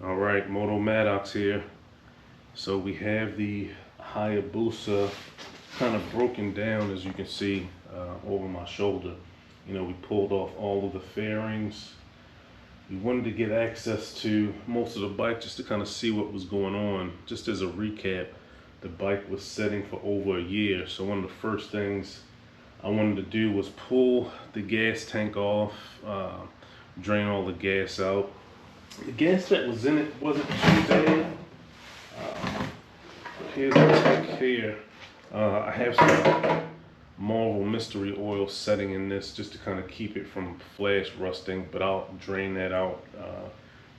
All right, Moto Maddox here. So we have the Hayabusa kind of broken down, as you can see, over my shoulder. We pulled off all of the fairings. We wanted to get access to most of the bike just to kind of see what was going on. Just as a recap, the bike was sitting for over a year. So one of the first things I wanted to do was pull the gas tank off, drain all the gas out. The gas that was in it wasn't too bad. Here's the tank here. I have some Marvel Mystery Oil setting in this just to kind of keep it from flash rusting, but I'll drain that out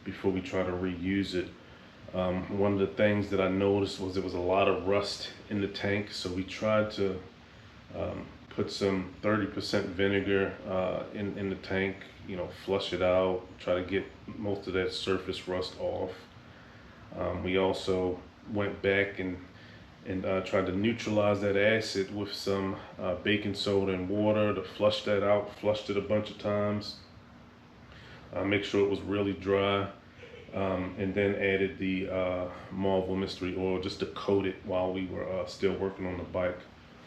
before we try to reuse it. One of the things that I noticed was there was a lot of rust in the tank, so we tried to put some 30% vinegar in the tank, flush it out, try to get most of that surface rust off. We also went back and tried to neutralize that acid with some baking soda and water to flush that out, flushed it a bunch of times, make sure it was really dry, and then added the Marvel Mystery Oil just to coat it while we were still working on the bike.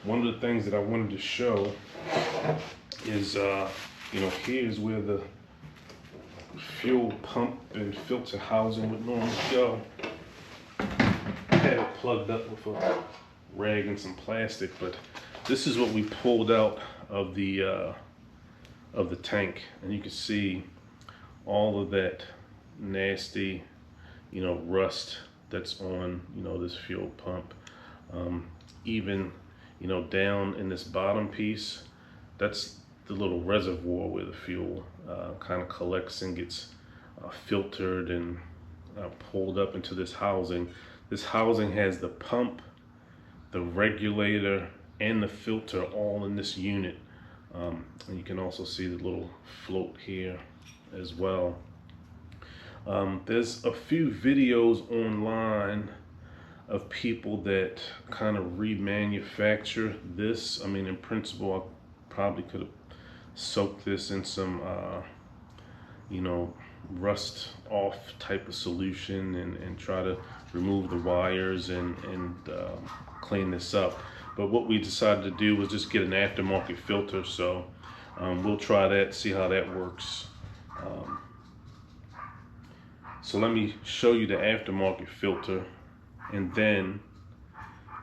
One of the things that I wanted to show is, here's where the fuel pump and filter housing would normally go. I had it plugged up with a rag and some plastic, but this is what we pulled out of the tank, and you can see all of that nasty, rust that's on, this fuel pump. Even down in this bottom piece, that's the little reservoir where the fuel kind of collects and gets filtered and pulled up into this housing. This housing has the pump, the regulator, and the filter all in this unit. And you can also see the little float here as well. There's a few videos online of people that kind of remanufacture this. I mean, in principle, I probably could have soaked this in some, rust off type of solution and try to remove the wires and clean this up. But what we decided to do was just get an aftermarket filter. So we'll try that, see how that works. So let me show you the aftermarket filter, and then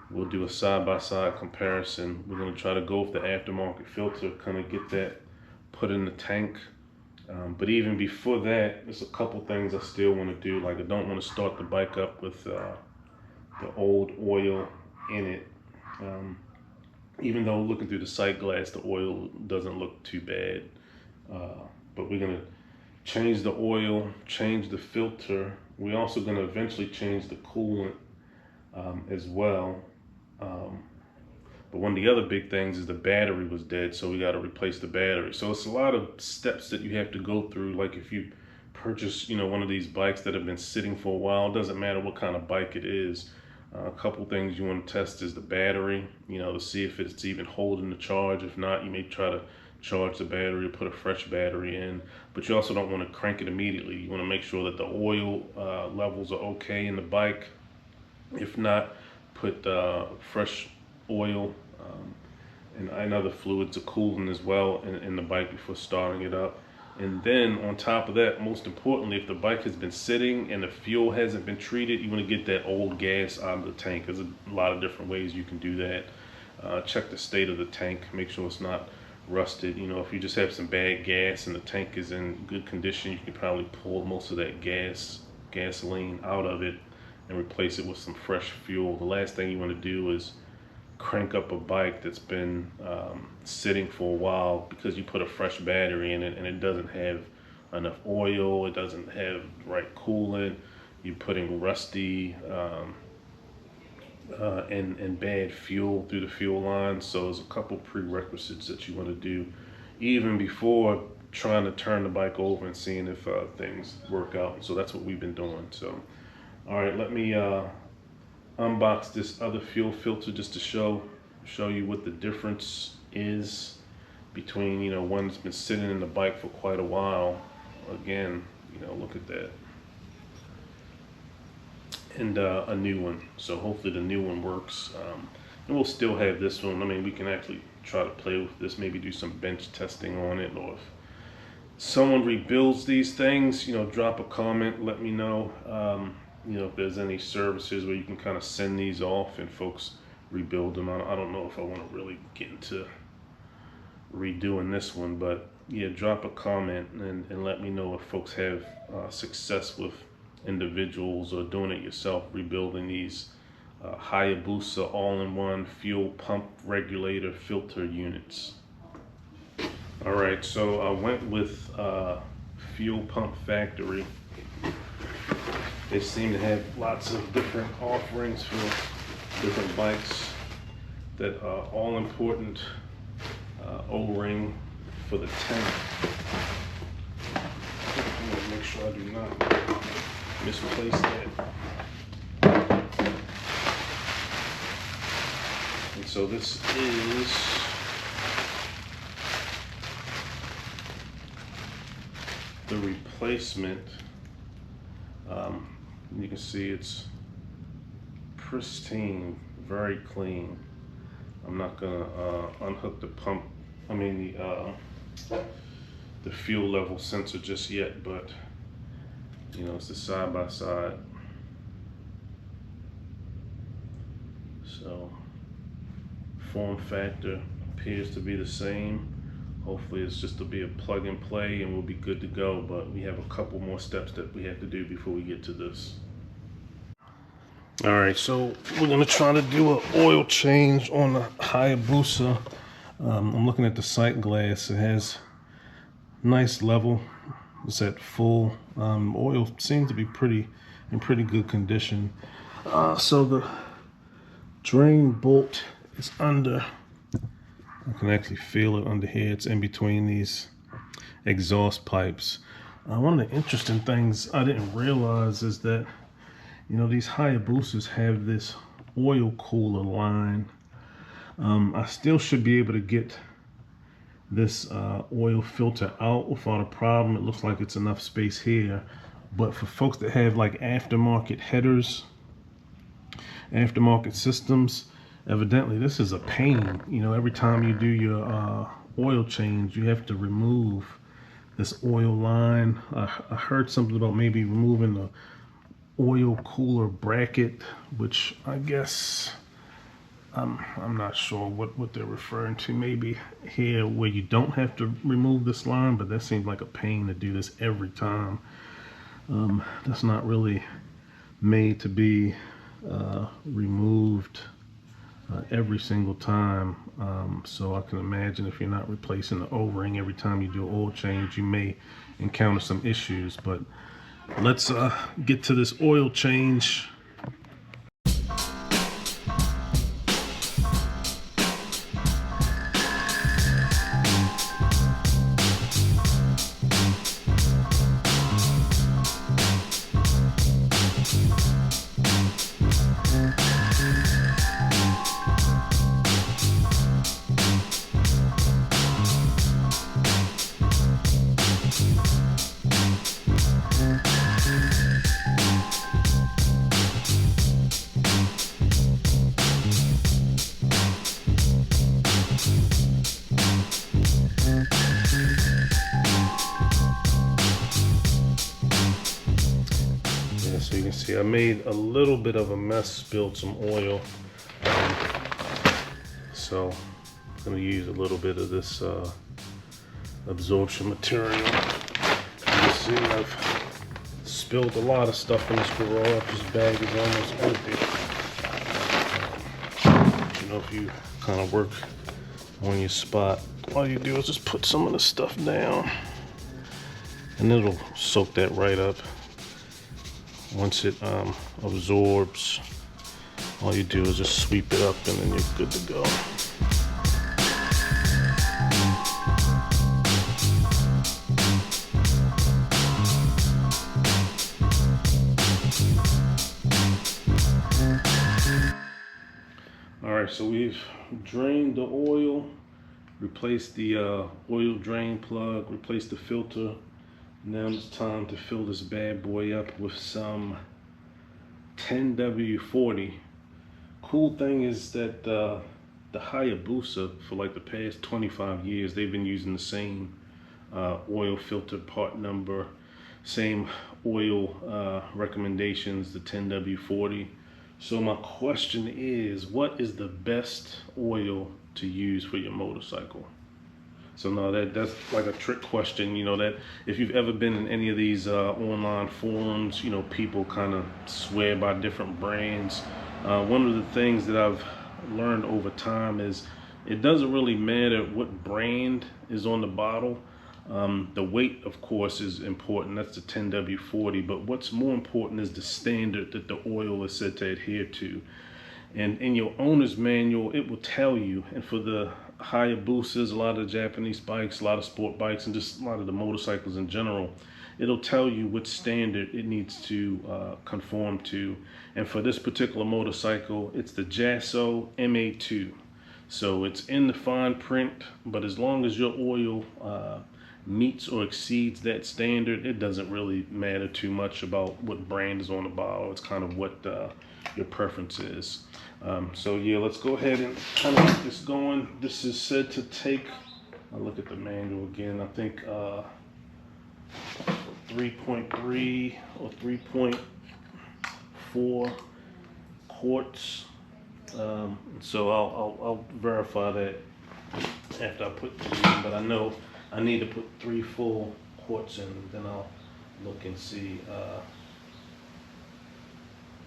we'll do a side-by-side comparison. We're going to try to go with the aftermarket filter, kind of get that put in the tank. But even before that, there's a couple things I still want to do. Like, I don't want to start the bike up with the old oil in it. Even though looking through the sight glass, the oil doesn't look too bad. But we're going to change the oil, change the filter. We're also going to eventually change the coolant as well. But one of the other big things is the battery was dead, so we got to replace the battery. So it's a lot of steps that you have to go through. Like if you purchase, one of these bikes that have been sitting for a while, it doesn't matter what kind of bike it is. A couple things you want to test is the battery, to see if it's even holding the charge. If not, you may try to charge the battery or put a fresh battery in. But you also don't want to crank it immediately. You want to make sure that the oil levels are okay in the bike. If not, put fresh oil and other fluids are cooling as well in the bike before starting it up. And then on top of that, most importantly, if the bike has been sitting and the fuel hasn't been treated, you want to get that old gas out of the tank. There's a lot of different ways you can do that. Check the state of the tank, make sure it's not rusted. If you just have some bad gas and the tank is in good condition, you can probably pull most of that gasoline out of it and replace it with some fresh fuel. The last thing you want to do is crank up a bike that's been sitting for a while because you put a fresh battery in it and it doesn't have enough oil, it doesn't have the right coolant, you're putting rusty and bad fuel through the fuel line. So there's a couple prerequisites that you want to do even before trying to turn the bike over and seeing if things work out. So that's what we've been doing. So all right, let me unbox this other fuel filter just to show you what the difference is between one that's been sitting in the bike for quite a while. Again, look at that. and a new one. So hopefully the new one works. And we'll still have this one. I mean, we can actually try to play with this, maybe do some bench testing on it, or if someone rebuilds these things, you know, drop a comment, let me know, you know, if there's any services where you can kind of send these off and folks rebuild them. I don't know if I want to really get into redoing this one, but yeah, drop a comment and let me know if folks have success with individuals or doing it yourself, rebuilding these Hayabusa all-in-one fuel pump regulator filter units. All right, so I went with Fuel Pump Factory. They seem to have lots of different offerings for different bikes. That all-important O-ring for the tank. I'm gonna make sure I do not misplace that. And so this is the replacement. You can see it's pristine, very clean. I'm not gonna unhook the pump, I mean the fuel level sensor just yet, but you know, it's the side by side. So form factor appears to be the same. Hopefully it's just to be a plug and play and we'll be good to go, but we have a couple more steps that we have to do before we get to this. All right, so we're gonna try to do an oil change on the Hayabusa. I'm looking at the sight glass. It has nice level. It's at full. Oil seems to be in pretty good condition. So the drain bolt is under. I can actually feel it under here. It's in between these exhaust pipes. One of the interesting things I didn't realize is that, you know, these Hayabusas have this oil cooler line. I still should be able to get this oil filter out without a problem. It looks like it's enough space here. But for folks that have like aftermarket headers, aftermarket systems, evidently this is a pain. You know, every time you do your oil change, you have to remove this oil line. I heard something about maybe removing the oil cooler bracket, which I guess I'm not sure what they're referring to. Maybe here where you don't have to remove this line, but that seems like a pain to do this every time. That's not really made to be removed every single time. So I can imagine if you're not replacing the O-ring every time you do an oil change, you may encounter some issues. But let's get to this oil change. So you can see I made a little bit of a mess, spilled some oil. So I'm going to use a little bit of this absorption material. You can see I've spilled a lot of stuff in this garage. This bag is almost empty. You know, if you kind of work on your spot, all you do is just put some of the stuff down and it'll soak that right up. Once it absorbs, all you do is just sweep it up and then you're good to go. All right, so we've drained the oil, replaced the oil drain plug, replaced the filter. Now it's time to fill this bad boy up with some 10W40. Cool thing is that the Hayabusa, for like the past 25 years, they've been using the same oil filter part number, same oil recommendations, the 10W40. So my question is, what is the best oil to use for your motorcycle? So no, that's like a trick question, you know, that if you've ever been in any of these online forums, you know, people kind of swear by different brands. One of the things that I've learned over time is it doesn't really matter what brand is on the bottle. The weight, of course, is important. That's the 10W40. But what's more important is the standard that the oil is said to adhere to. And in your owner's manual, it will tell you. And for the Hayabusas, a lot of the Japanese bikes, a lot of sport bikes, and just a lot of the motorcycles in general, it'll tell you which standard it needs to conform to. And for this particular motorcycle, it's the JASO MA2. So it's in the fine print, but as long as your oil meets or exceeds that standard, it doesn't really matter too much about what brand is on the bottle. It's kind of what your preference is. So yeah, let's go ahead and kind of get this going. This is said to take, I'll look at the manual again, I think 3.3 or 3.4 quarts. So I'll verify that after I put this in, but I know I need to put 3 full quarts in, then I'll look and see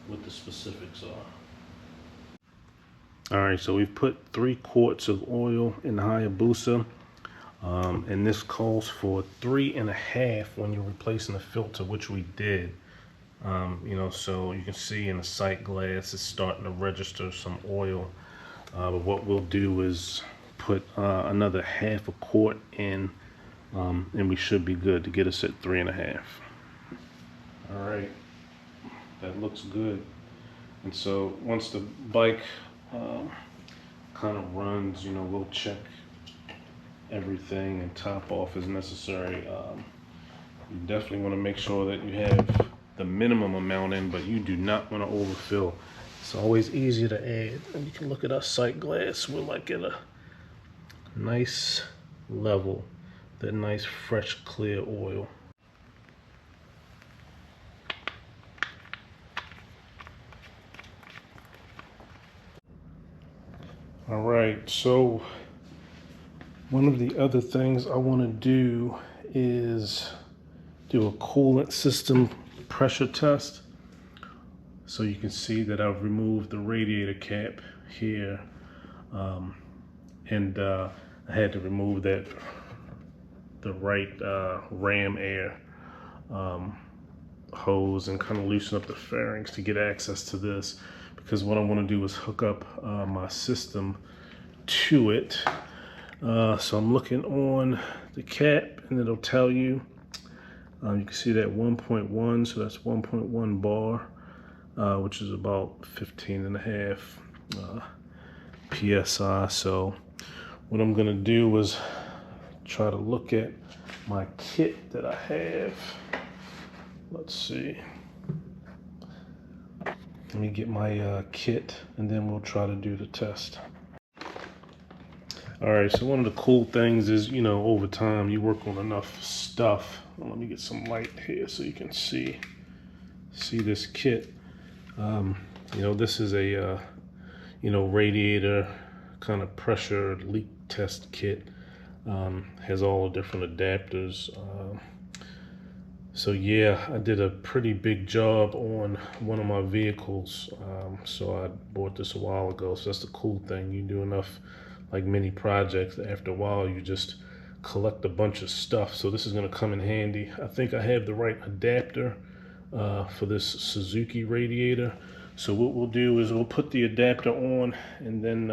what the specifics are. All right, so we've put 3 quarts of oil in the Hayabusa, and this calls for 3.5 when you're replacing the filter, which we did. You know, so you can see in the sight glass it's starting to register some oil. But what we'll do is put another 1/2 quart in, and we should be good to get us at 3.5. All right, that looks good. And so once the bike kind of runs, you know, we'll check everything and top off as necessary. You definitely want to make sure that you have the minimum amount in, but you do not want to overfill. It's always easier to add. And you can look at our sight glass. We're like at a nice level, that nice fresh clear oil. All right, so one of the other things I want to do is do a coolant system pressure test. So you can see that I've removed the radiator cap here, and I had to remove that, the right ram air hose, and kind of loosen up the fairings to get access to this, because what I want to do is hook up my system to it. So I'm looking on the cap, and it'll tell you, you can see that 1.1, so that's 1.1 bar, which is about 15.5 PSI. So what I'm gonna do is try to look at my kit that I have. Let's see. Let me get my kit, and then we'll try to do the test. All right, so one of the cool things is, you know, over time you work on enough stuff. Well, let me get some light here so you can see this kit. You know, this is a you know, radiator kind of pressure leak test kit. Has all the different adapters. So yeah, I did a pretty big job on one of my vehicles. So I bought this a while ago. So that's the cool thing. You do enough like mini projects, after a while you just collect a bunch of stuff. So this is going to come in handy. I think I have the right adapter for this Suzuki radiator. So what we'll do is we'll put the adapter on, and then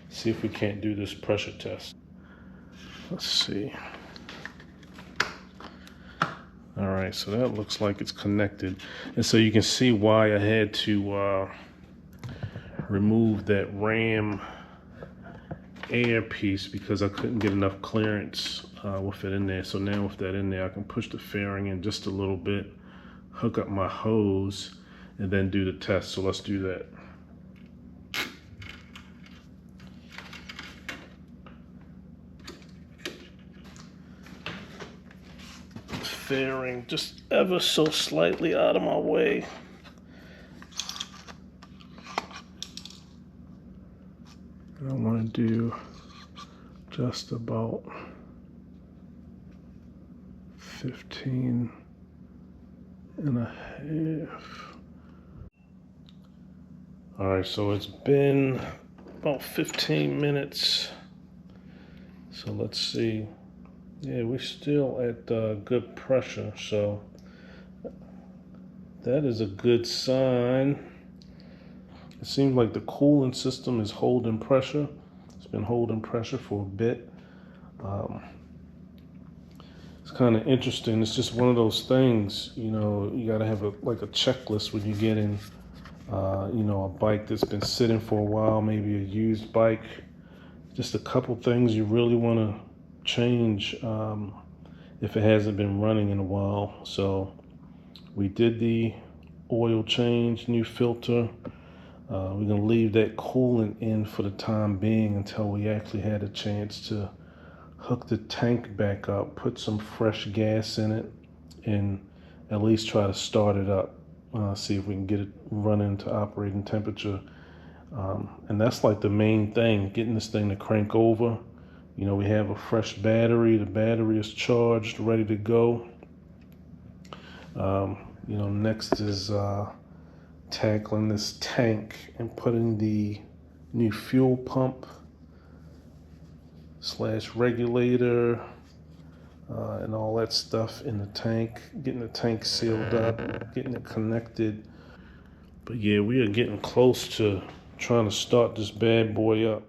see if we can't do this pressure test. Let's see. All right, so that looks like it's connected. And so you can see why I had to remove that ram air piece, because I couldn't get enough clearance with it in there. So now with that in there, I can push the fairing in just a little bit, hook up my hose, and then do the test. So let's do that. Fairing just ever so slightly out of my way. And I want to do just about 15 and a half. All right, so it's been about 15 minutes. So let's see. Yeah, we're still at good pressure, so that is a good sign. It seems like the cooling system is holding pressure. It's been holding pressure for a bit. It's kind of interesting. It's just one of those things, you know, you got to have like a checklist when you get in, you know, a bike that's been sitting for a while, maybe a used bike. Just a couple things you really want to change if it hasn't been running in a while. So we did the oil change, new filter. We're gonna leave that coolant in for the time being until we actually had a chance to hook the tank back up, put some fresh gas in it, and at least try to start it up, see if we can get it running to operating temperature. And that's like the main thing, getting this thing to crank over. You know, we have a fresh battery. The battery is charged, ready to go. You know, next is tackling this tank and putting the new fuel pump / regulator and all that stuff in the tank, getting the tank sealed up, getting it connected. But yeah, we are getting close to trying to start this bad boy up.